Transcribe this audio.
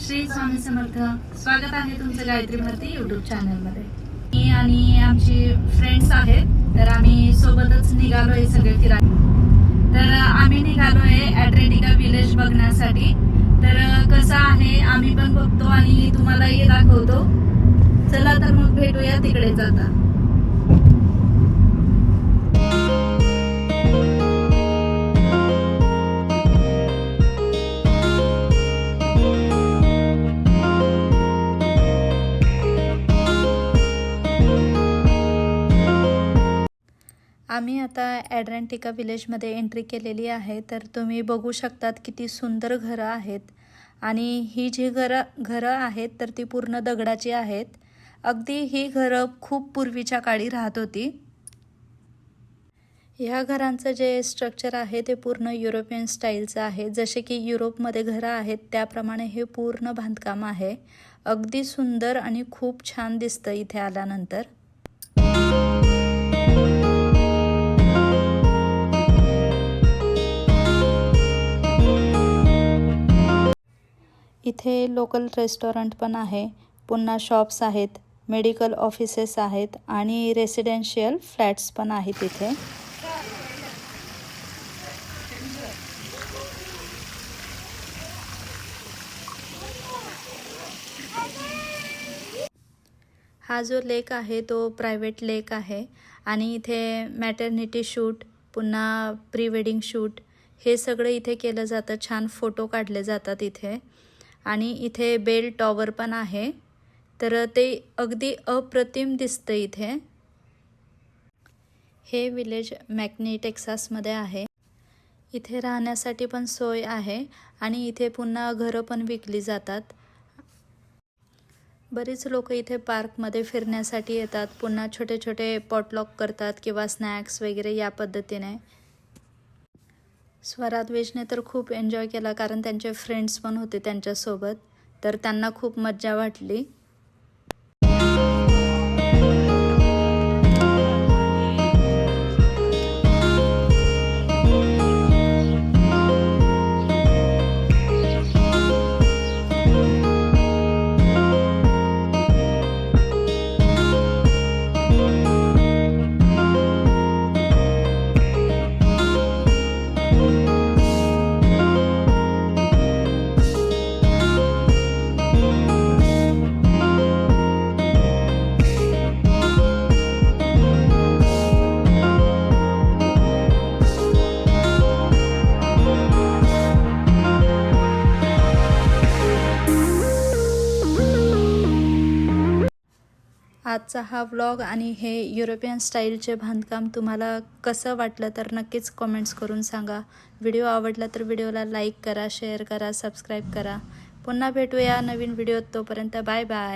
श्री स्वामी समर्थ. स्वागत आहे तुमचं गायत्री भारती यूट्यूब चॅनलमध्ये. मी आणि आमची फ्रेंड्स आहेत, तर आम्ही सोबतच निघालोय सगळे फिरायला. तर आम्ही निघालोय ॲड्रेटिका विलेज बघण्यासाठी. तर कसं आहे आम्ही पण बघतो आणि तुम्हालाही दाखवतो. चला तर मग भेटूया तिकडे जाता. आम्ही आता ॲड्रेटिका विलेजमध्ये एंट्री केलेली आहे. तर तुम्ही बघू शकतात किती सुंदर घरं आहेत. आणि ही जी घरं आहेत तर ती पूर्ण दगडाची आहेत. अगदी ही घरं खूप पूर्वीच्या काळी राहत होती. ह्या घरांचं जे स्ट्रक्चर आहे ते पूर्ण युरोपियन स्टाईलचं आहे. जसे की युरोपमध्ये घरं आहेत त्याप्रमाणे हे पूर्ण बांधकाम आहे. अगदी सुंदर आणि खूप छान दिसतं इथे आल्यानंतर. इथे लोकल रेस्टॉरंट पण आहे, पुन्हा शॉप्स आहेत, मेडिकल ऑफिसेस आहेत आणि रेसिडेन्शियल फ्लॅट्स पण आहेत इथे. हा जो लेक आहे तो प्रायव्हेट लेक आहे आणि इथे मॅटर्निटी शूट, पुन्हा प्री वेडिंग शूट हे सगळं इथे केलं जातं. छान फोटो काढले जातात इथे. आणि इथे बेल टॉवर पण आहे, तर ते अगदी अप्रतिम दिसतं इथे. हे विलेज मॅकनी टेक्सासमध्ये आहे. इथे राहण्यासाठी पण सोय आहे आणि इथे पुन्हा घरं पण विकली जातात. बरीच लोक इथे पार्कमध्ये फिरण्यासाठी येतात. पुन्हा छोटे छोटे पॉटलॉक करतात किंवा स्नॅक्स वगैरे या पद्धतीने. स्वराजवेशने तर खूप एन्जॉय केला, कारण त्यांचे फ्रेंड्स पण होते त्यांच्यासोबत, तर त्यांना खूप मज्जा वाटली. आजचा हा व्लॉग आणि हे युरोपियन स्टाईलचे बांधकाम तुम्हाला कसं वाटलं तर नक्कीच कमेंट्स करून सांगा. व्हिडिओ आवडला तर व्हिडिओला लाईक करा, शेअर करा, सबस्क्राईब करा. पुन्हा भेटूया नवीन व्हिडिओत. तोपर्यंत बाय बाय.